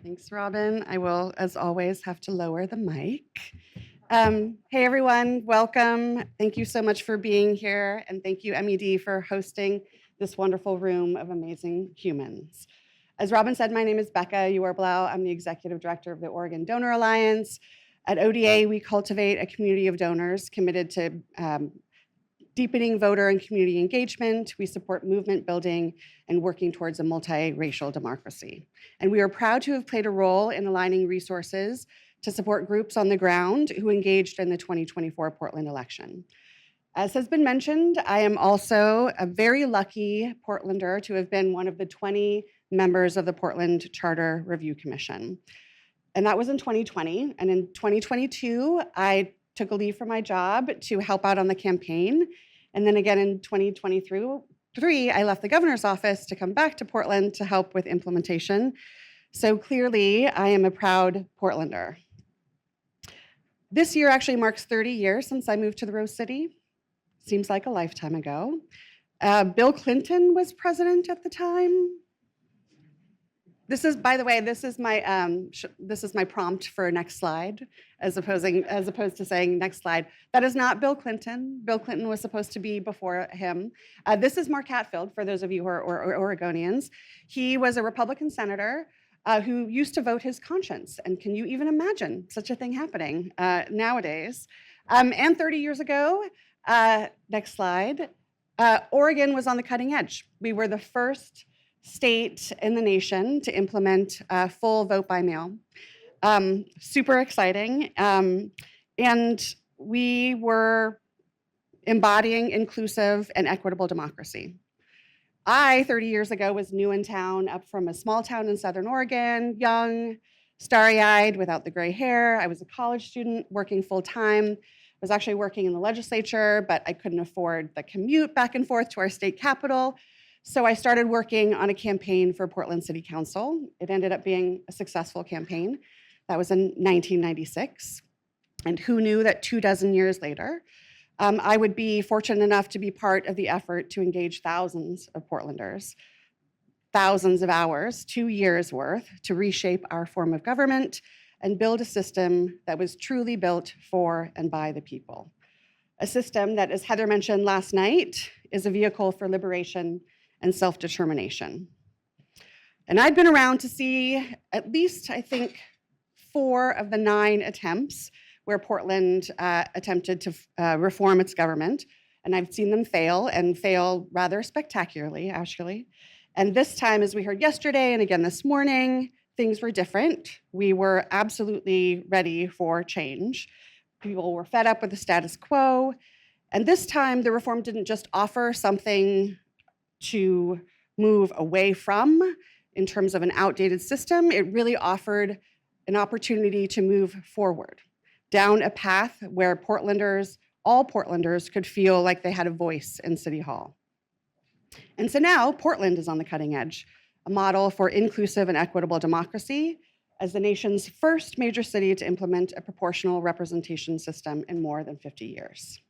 Thanks, Robin. I will, as always, have to lower the mic. Hey, everyone, welcome. Thank you so much for being here, and thank you, MED, for hosting this wonderful room of amazing humans. As Robin said, my name is Becca Uherbelau. I'm the Executive Director of the Oregon Donor Alliance. At ODA, we cultivate a community of donors committed to deepening voter and community engagement. We support movement building and working towards a multiracial democracy. And we are proud to have played a role in aligning resources to support groups on the ground who engaged in the 2024 Portland election. As has been mentioned, I am also a very lucky Portlander to have been one of the 20 members of the Portland Charter Review Commission. And that was in 2020. And in 2022, I took a leave from my job to help out on the campaign. And then again in 2023, I left the governor's office to come back to Portland to help with implementation. So clearly, I am a proud Portlander. This year actually marks 30 years since I moved to the Rose City. Seems like a lifetime ago. Bill Clinton was president at the time. This is, by the way, this is my prompt for next slide, as opposed to saying next slide. That is not Bill Clinton. Bill Clinton was supposed to be before him. This is Mark Hatfield, for those of you who are Oregonians. He was a Republican senator who used to vote his conscience. And can you even imagine such a thing happening nowadays? And 30 years ago, next slide, Oregon was on the cutting edge. We were the first state in the nation to implement full vote by mail. Super exciting. And we were embodying inclusive and equitable democracy. I, 30 years ago, was new in town, up from a small town in Southern Oregon, young, starry-eyed, without the gray hair. I was a college student working full-time. I was actually working in the legislature, but I couldn't afford the commute back and forth to our state capital. So I started working on a campaign for Portland City Council. It ended up being a successful campaign. That was in 1996. And who knew that 24 years later, I would be fortunate enough to be part of the effort to engage thousands of Portlanders, thousands of hours, 2 years worth, to reshape our form of government and build a system that was truly built for and by the people. A system that, as Heather mentioned last night, is a vehicle for liberation and self-determination. And I've been around to see at least, I think, 4 of the 9 attempts where Portland attempted to reform its government. And I've seen them fail, and fail rather spectacularly, actually. And this time, as we heard yesterday and again this morning, things were different. We were absolutely ready for change. People were fed up with the status quo. And this time, the reform didn't just offer something to move away from in terms of an outdated system. It really offered an opportunity to move forward down a path where Portlanders, all Portlanders, could feel like they had a voice in City Hall. And so now Portland is on the cutting edge, a model for inclusive and equitable democracy as the nation's first major city to implement a proportional representation system in more than 50 years.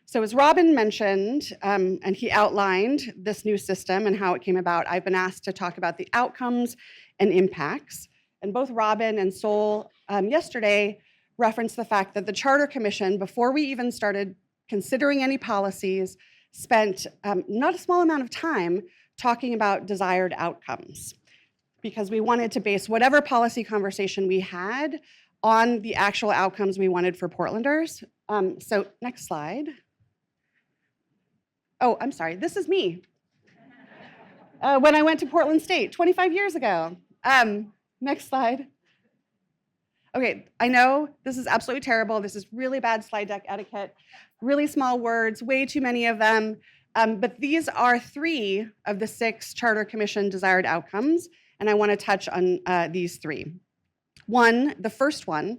So as Robin mentioned, and he outlined this new system and how it came about, I've been asked to talk about the outcomes and impacts. And both Robin and Sol yesterday referenced the fact that the Charter Commission, before we even started considering any policies, spent not a small amount of time talking about desired outcomes, because we wanted to base whatever policy conversation we had on the actual outcomes we wanted for Portlanders. So next slide. Oh, I'm sorry, this is me. When I went to Portland State 25 years ago. Next slide. Okay, I know this is absolutely terrible. This is really bad slide deck etiquette. Really small words, way too many of them. But these are 3 of the 6 Charter Commission desired outcomes, and I want to touch on these 3. One, the first one,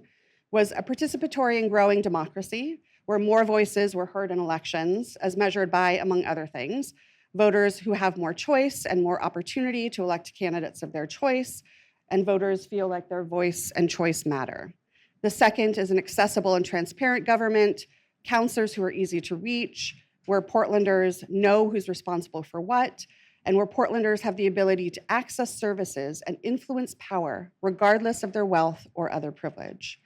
was a participatory and growing democracy where more voices were heard in elections, as measured by, among other things, voters who have more choice and more opportunity to elect candidates of their choice, and voters feel like their voice and choice matter. The second is an accessible and transparent government, counselors who are easy to reach, where Portlanders know who's responsible for what, and where Portlanders have the ability to access services and influence power regardless of their wealth or other privilege.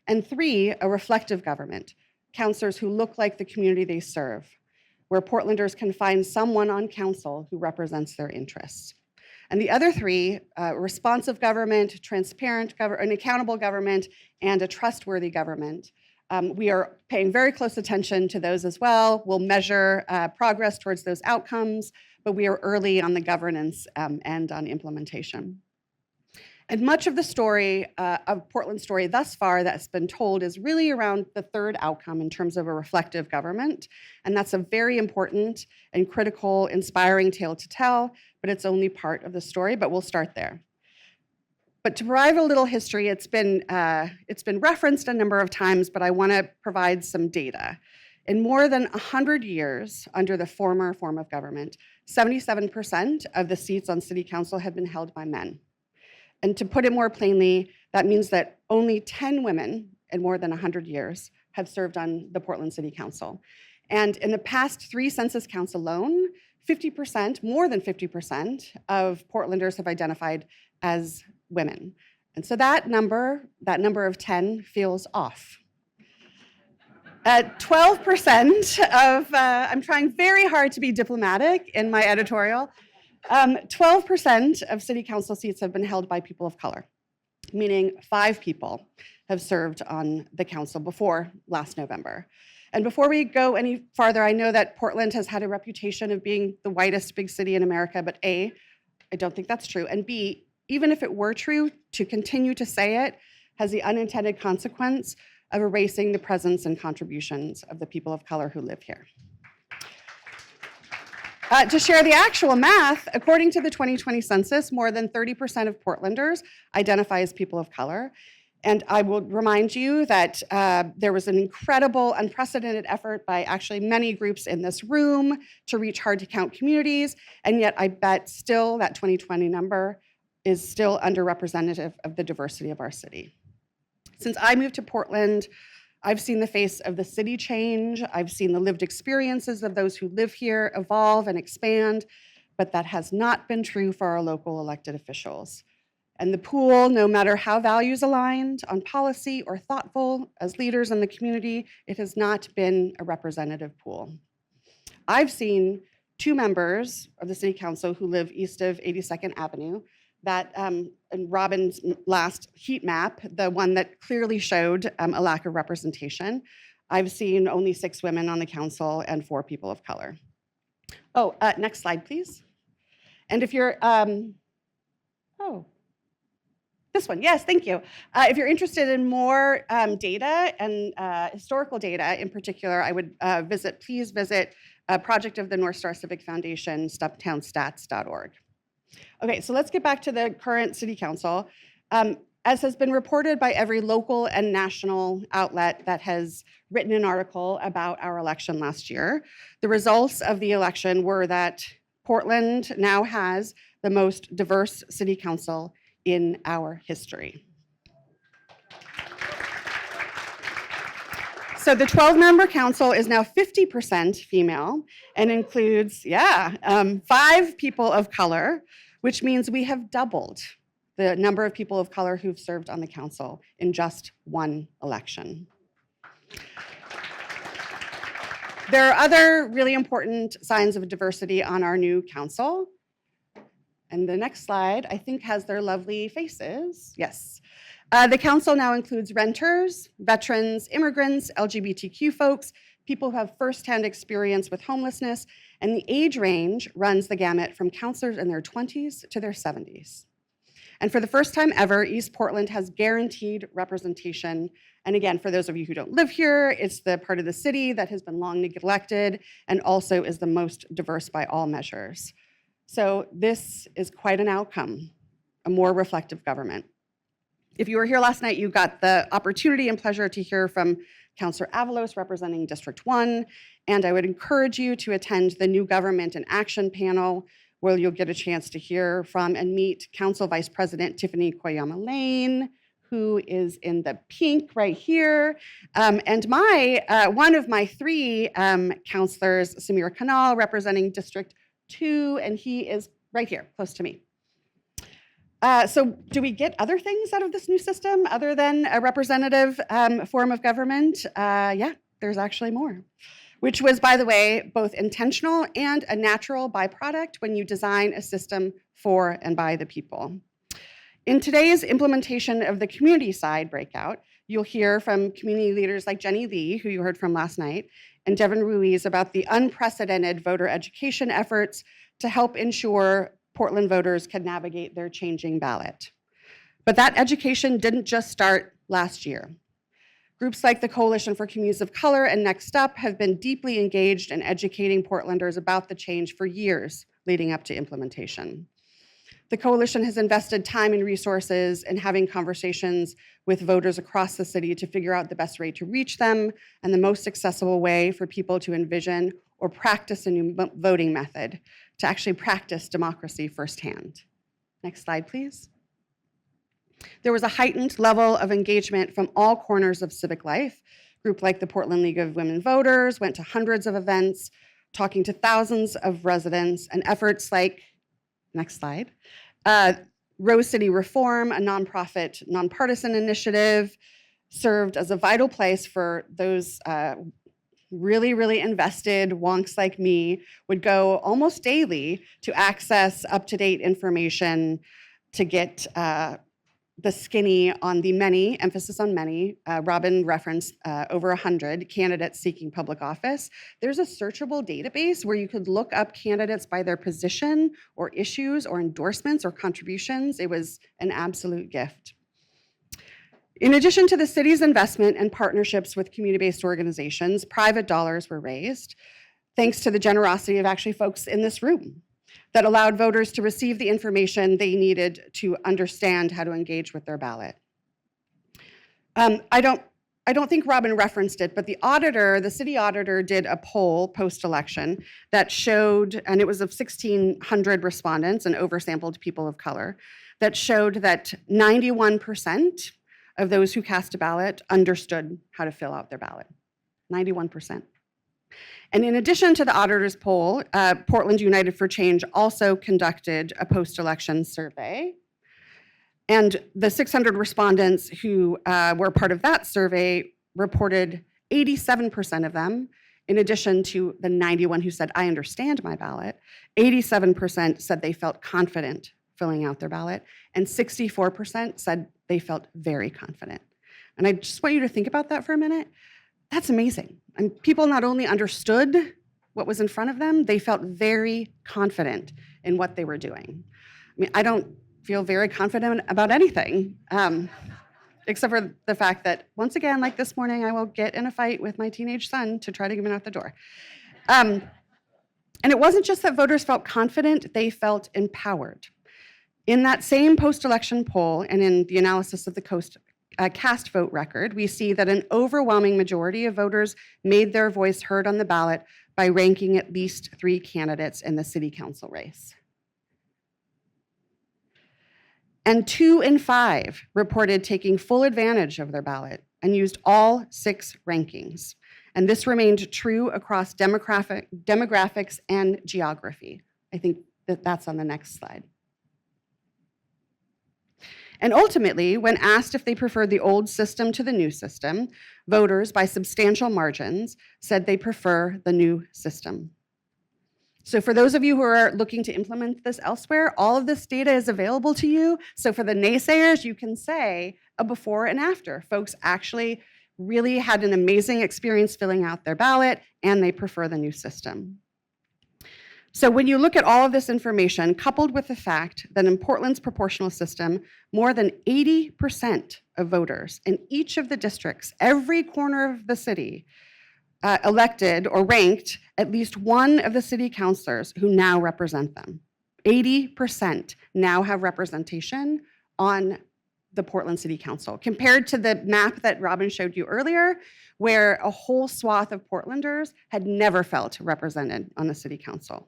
And 3, a reflective government, councilors who look like the community they serve, where Portlanders can find someone on council who represents their interests. And the other 3, responsive government, transparent an accountable government, and a trustworthy government. We are paying very close attention to those as well. We'll measure progress towards those outcomes, but we are early on the governance and on implementation. And much of the story, of Portland's story thus far that's been told is really around the 3rd outcome in terms of a reflective government. And that's a very important and critical, inspiring tale to tell, but it's only part of the story, but we'll start there. But to provide a little history, it's been referenced a number of times, but I want to provide some data. In more than 100 years under the former form of government, 77% of the seats on city council have been held by men. And to put it more plainly, that means that only 10 women in more than 100 years have served on the Portland City Council. And in the past 3 census counts alone, 50%, more than 50% of Portlanders have identified as women. And so that number of 10 feels off. At 12% of, I'm trying very hard to be diplomatic in my editorial, 12% of city council seats have been held by people of color, meaning 5 people have served on the council before last November. And before we go any farther, I know that Portland has had a reputation of being the whitest big city in America, but A, I don't think that's true, and B, even if it were true, to continue to say it has the unintended consequence of erasing the presence and contributions of the people of color who live here. To share the actual math, according to the 2020 census, more than 30% of Portlanders identify as people of color. And I will remind you that there was an incredible, unprecedented effort by actually many groups in this room to reach hard-to-count communities, and yet I bet still that 2020 number is still underrepresentative of the diversity of our city. Since I moved to Portland, I've seen the face of the city change. I've seen the lived experiences of those who live here evolve and expand, but that has not been true for our local elected officials. And the pool, no matter how values aligned on policy or thoughtful as leaders in the community, it has not been a representative pool. I've seen 2 members of the city council who live east of 82nd Avenue that in Robin's last heat map, the one that clearly showed a lack of representation, I've seen only 6 women on the council and 4 people of color. Oh, next slide, please. And if you're, this one, yes, thank you. If you're interested in more data and historical data in particular, I would please visit a project of the North Star Civic Foundation, stubtownstats.org. Okay, so let's get back to the current city council. As has been reported by every local and national outlet that has written an article about our election last year, the results of the election were that Portland now has the most diverse city council in our history. So the 12-member council is now 50% female and includes, 5 people of color, which means we have doubled the number of people of color who've served on the council in just 1 election. There are other really important signs of diversity on our new council. And the next slide, I think, has their lovely faces. Yes. The council now includes renters, veterans, immigrants, LGBTQ folks, people who have firsthand experience with homelessness, and the age range runs the gamut from councilors in their 20s to their 70s. And for the first time ever, East Portland has guaranteed representation. And again, for those of you who don't live here, it's the part of the city that has been long neglected and also is the most diverse by all measures. So this is quite an outcome, a more reflective government. If you were here last night, you got the opportunity and pleasure to hear from Councillor Avalos representing District 1, and I would encourage you to attend the New Government and Action panel, where you'll get a chance to hear from and meet Council Vice President Tiffany Koyama Lane, who is in the pink right here, and one of my 3 councillors, Samira Kanal, representing District 2, and he is right here, close to me. So do we get other things out of this new system other than a representative form of government? Yeah, there's actually more, which was, by the way, both intentional and a natural byproduct when you design a system for and by the people. In today's implementation of the community side breakout, you'll hear from community leaders like Jenny Lee, who you heard from last night, and Devin Ruiz about the unprecedented voter education efforts to help ensure Portland voters can navigate their changing ballot. But that education didn't just start last year. Groups like the Coalition for Communities of Color and Next Up have been deeply engaged in educating Portlanders about the change for years leading up to implementation. The coalition has invested time and resources in having conversations with voters across the city to figure out the best way to reach them and the most accessible way for people to envision or practice a new voting method, to actually practice democracy firsthand. Next slide, please. There was a heightened level of engagement from all corners of civic life. Groups like the Portland League of Women Voters went to hundreds of events, talking to thousands of residents, and efforts like, next slide, Rose City Reform, a nonprofit, nonpartisan initiative, served as a vital place for those really invested wonks like me would go almost daily to access up-to-date information to get the skinny on the many, emphasis on many, Robin referenced over 100 candidates seeking public office. There's a searchable database where you could look up candidates by their position or issues or endorsements or contributions. It was an absolute gift. In addition to the city's investment and partnerships with community-based organizations, private dollars were raised, thanks to the generosity of actually folks in this room, that allowed voters to receive the information they needed to understand how to engage with their ballot. I don't think Robin referenced it, but the city auditor did a poll post-election that showed, and it was of 1,600 respondents and oversampled people of color, that showed that 91% of those who cast a ballot understood how to fill out their ballot, 91%. And in addition to the auditor's poll, Portland United for Change also conducted a post-election survey. And the 600 respondents who were part of that survey reported 87% of them, in addition to the 91 who said, I understand my ballot, 87% said they felt confident filling out their ballot, and 64% said they felt very confident. And I just want you to think about that for a minute. That's amazing. And people not only understood what was in front of them, they felt very confident in what they were doing. I mean, I don't feel very confident about anything, except for the fact that, once again, like this morning, I will get in a fight with my teenage son to try to get him out the door. And it wasn't just that voters felt confident, they felt empowered. In that same post-election poll and in the analysis of the cast vote record, we see that an overwhelming majority of voters made their voice heard on the ballot by ranking at least 3 candidates in the city council race. And 2 in 5 reported taking full advantage of their ballot and used all 6 rankings. And this remained true across demographics and geography. I think that's on the next slide. And ultimately, when asked if they preferred the old system to the new system, voters, by substantial margins, said they prefer the new system. So for those of you who are looking to implement this elsewhere, all of this data is available to you. So for the naysayers, you can say a before and after. Folks actually really had an amazing experience filling out their ballot, and they prefer the new system. So when you look at all of this information, coupled with the fact that in Portland's proportional system, more than 80% of voters in each of the districts, every corner of the city, elected or ranked at least one of the city councilors who now represent them. 80% now have representation on the Portland City Council, compared to the map that Robin showed you earlier, where a whole swath of Portlanders had never felt represented on the City Council.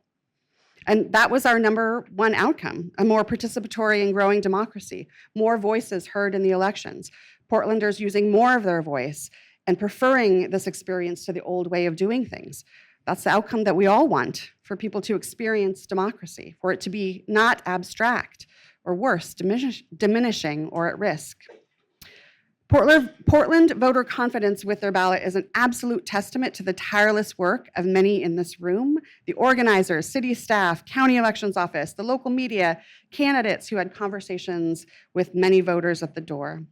And that was our number one outcome, a more participatory and growing democracy, more voices heard in the elections, Portlanders using more of their voice and preferring this experience to the old way of doing things. That's the outcome that we all want, for people to experience democracy, for it to be not abstract, or worse, diminishing or at risk. Portland voter confidence with their ballot is an absolute testament to the tireless work of many in this room, the organizers, city staff, county elections office, the local media, candidates who had conversations with many voters at the door.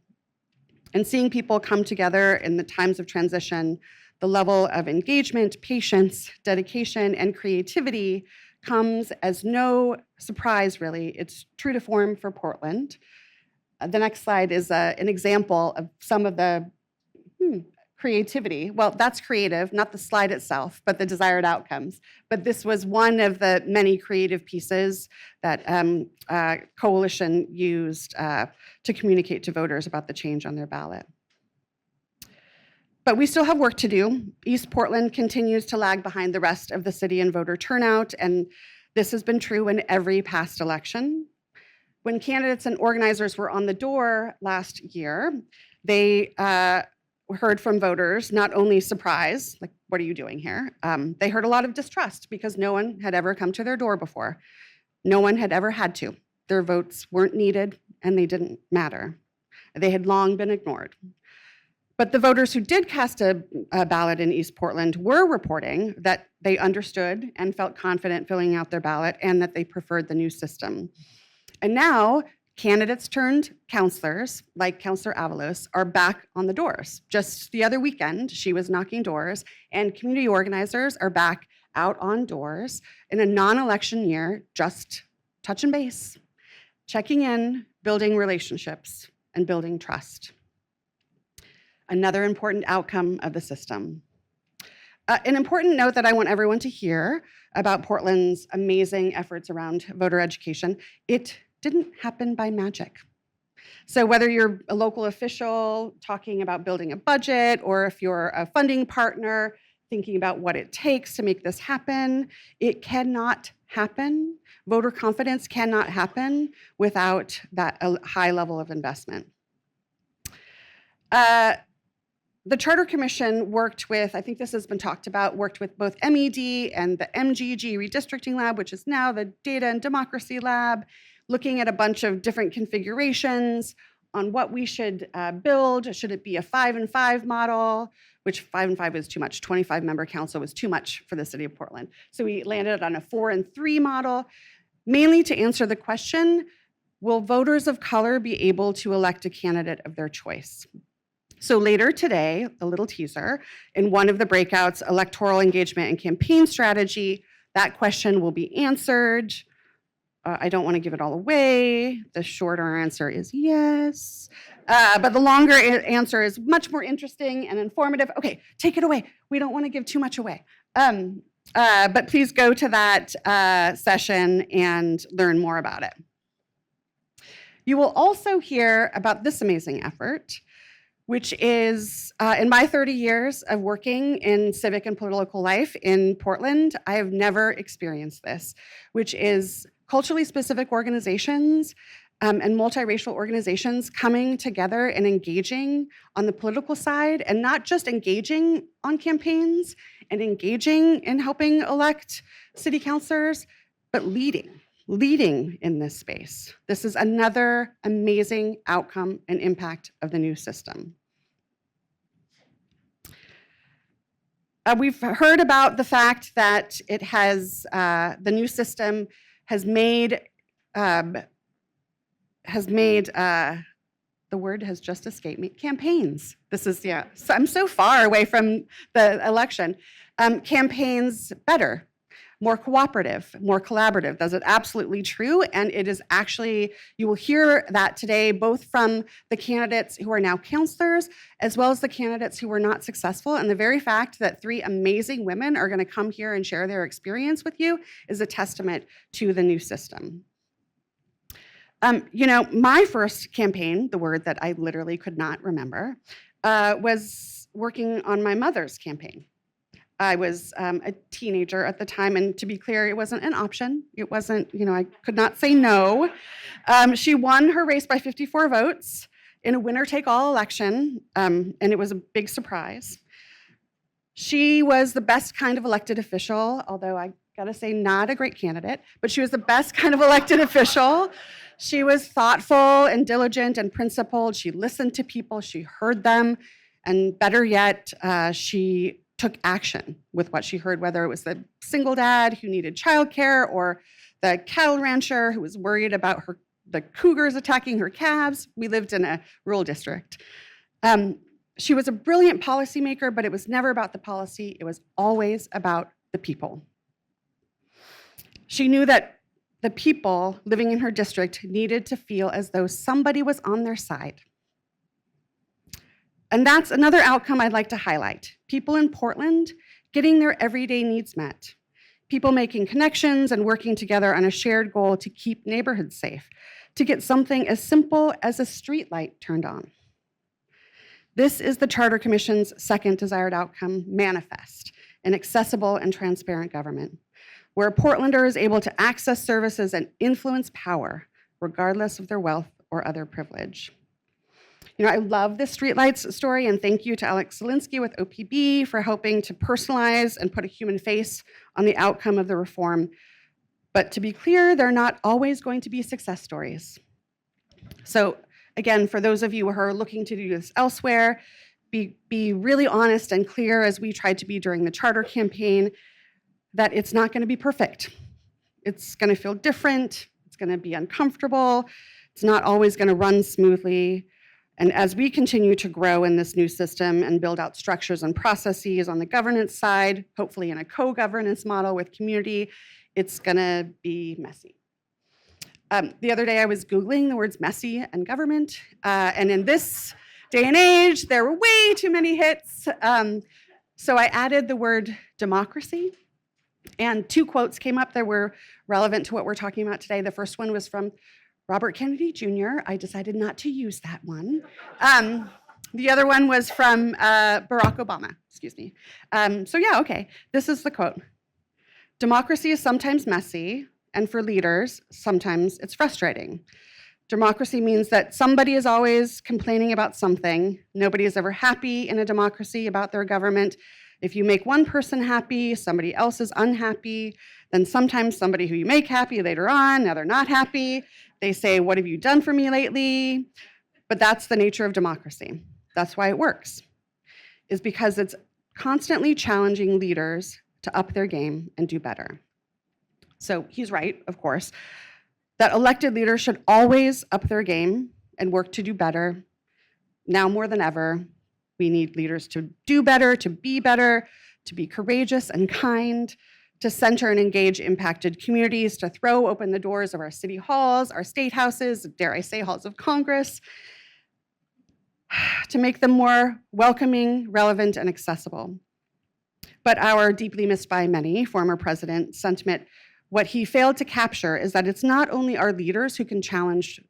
And seeing people come together in the times of transition, the level of engagement, patience, dedication, and creativity comes as no surprise, really. It's true to form for Portland. The next slide is an example of some of the creativity. Well, that's creative, not the slide itself, but the desired outcomes. But this was one of the many creative pieces that Coalition used to communicate to voters about the change on their ballot. But we still have work to do. East Portland continues to lag behind the rest of the city in voter turnout, and this has been true in every past election. When candidates and organizers were on the door last year, they heard from voters not only surprise, like, what are you doing here? They heard a lot of distrust because no one had ever come to their door before. No one had ever had to. Their votes weren't needed and they didn't matter. They had long been ignored. But the voters who did cast a ballot in East Portland were reporting that they understood and felt confident filling out their ballot and that they preferred the new system. And now, candidates turned counselors, like Councillor Avalos, are back on the doors. Just the other weekend, she was knocking doors, and community organizers are back out on doors in a non-election year, just touching base, checking in, building relationships, and building trust. Another important outcome of the system. An important note that I want everyone to hear about Portland's amazing efforts around voter education: it didn't happen by magic. So whether you're a local official talking about building a budget, or if you're a funding partner thinking about what it takes to make this happen, it cannot happen. Voter confidence cannot happen without that high level of investment. The Charter Commission worked with, I think this has been talked about, worked with both MED and the MGG Redistricting Lab, which is now the Data and Democracy Lab, looking at a bunch of different configurations on what we should build. Should it be a 5 and 5 model, which 5 and 5 is too much. 25-member council was too much for the city of Portland. So we landed on a 4 and 3 model, mainly to answer the question, will voters of color be able to elect a candidate of their choice? So later today, a little teaser, in one of the breakouts, electoral engagement and campaign strategy, that question will be answered. I don't want to give it all away. The shorter answer is yes, but the longer answer is much more interesting and informative. Okay, take it away. We don't want to give too much away. But please go to that session and learn more about it. You will also hear about this amazing effort, which is, in my 30 years of working in civic and political life in Portland, I have never experienced this, which is culturally specific organizations and multiracial organizations coming together and engaging on the political side, and not just engaging on campaigns and engaging in helping elect city councilors, but leading in this space. This is another amazing outcome and impact of the new system. We've heard about the fact that it has, the new system has made, the word has just escaped me, campaigns. This is, yeah, so I'm so far away from the election. Campaigns better, more cooperative, more collaborative. That's absolutely true, and it is actually, you will hear that today both from the candidates who are now counselors, as well as the candidates who were not successful. And the very fact that 3 amazing women are gonna come here and share their experience with you is a testament to the new system. You know, my first campaign, the word that I literally could not remember, was working on my mother's campaign. I was a teenager at the time, and to be clear, it wasn't an option. It wasn't, you know, I could not say no. She won her race by 54 votes in a winner-take-all election, and it was a big surprise. She was the best kind of elected official, although I gotta say, not a great candidate, but she was the best kind of elected official. She was thoughtful and diligent and principled. She listened to people, she heard them, and better yet, she took action with what she heard, whether it was the single dad who needed childcare or the cattle rancher who was worried about the cougars attacking her calves. We lived in a rural district. She was a brilliant policymaker, but it was never about the policy. It was always about the people. She knew that the people living in her district needed to feel as though somebody was on their side. And that's another outcome I'd like to highlight. People in Portland getting their everyday needs met. People making connections and working together on a shared goal to keep neighborhoods safe, to get something as simple as a streetlight turned on. This is the Charter Commission's second desired outcome manifest, an accessible and transparent government, where a Portlander is able to access services and influence power, regardless of their wealth or other privilege. You know, I love this streetlights story, and thank you to Alex Zielinski with OPB for helping to personalize and put a human face on the outcome of the reform. But to be clear, they're not always going to be success stories. So again, for those of you who are looking to do this elsewhere, be really honest and clear, as we tried to be during the charter campaign, that it's not going to be perfect. It's going to feel different. It's going to be uncomfortable. It's not always going to run smoothly. And as we continue to grow in this new system and build out structures and processes on the governance side, hopefully in a co-governance model with community, it's going to be messy. The other day I was Googling the words messy and government, and in this day and age, there were way too many hits. So I added the word democracy, and two quotes came up that were relevant to what we're talking about today. The first one was from Robert Kennedy Jr. I decided not to use that one. The other one was from Barack Obama, excuse me. So yeah, okay, this is the quote. Democracy is sometimes messy, and for leaders, sometimes it's frustrating. Democracy means that somebody is always complaining about something. Nobody is ever happy in a democracy about their government. If you make one person happy, somebody else is unhappy. Then sometimes somebody who you make happy later on, now they're not happy. They say, what have you done for me lately? But that's the nature of democracy. That's why it works, is because it's constantly challenging leaders to up their game and do better. So he's right, of course, that elected leaders should always up their game and work to do better. Now more than ever, we need leaders to do better, to be courageous and kind, to center and engage impacted communities, to throw open the doors of our city halls, our state houses, dare I say halls of Congress, to make them more welcoming, relevant, and accessible. But our deeply missed by many former president sentiment, what he failed to capture is that it's not only our leaders who can challenge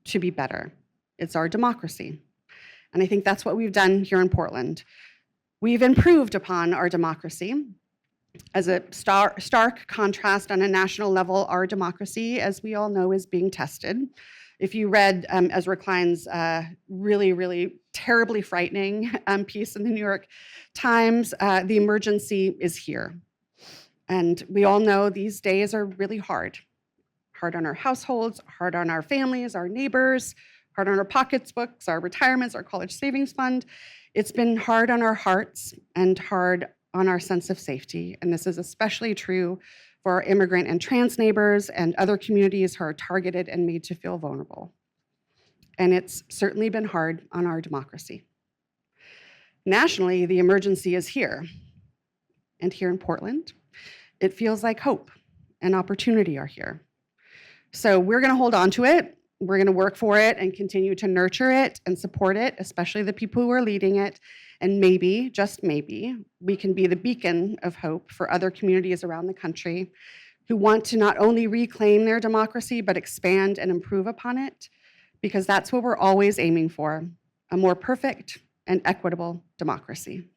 to be better, it's our democracy. And I think that's what we've done here in Portland. We've improved upon our democracy. As a stark contrast on a national level, our democracy, as we all know, is being tested. If you read Ezra Klein's really, really terribly frightening piece in the New York Times, the emergency is here. And we all know these days are really hard. Hard on our households, hard on our families, our neighbors, hard on our pocketbooks, our retirements, our college savings fund. It's been hard on our hearts and hard on our sense of safety. And this is especially true for our immigrant and trans neighbors and other communities who are targeted and made to feel vulnerable. And it's certainly been hard on our democracy. Nationally, the emergency is here. And here in Portland, it feels like hope and opportunity are here. So we're gonna hold on to it. We're gonna work for it and continue to nurture it and support it, especially the people who are leading it. And maybe, just maybe, we can be the beacon of hope for other communities around the country who want to not only reclaim their democracy, but expand and improve upon it, because that's what we're always aiming for, a more perfect and equitable democracy.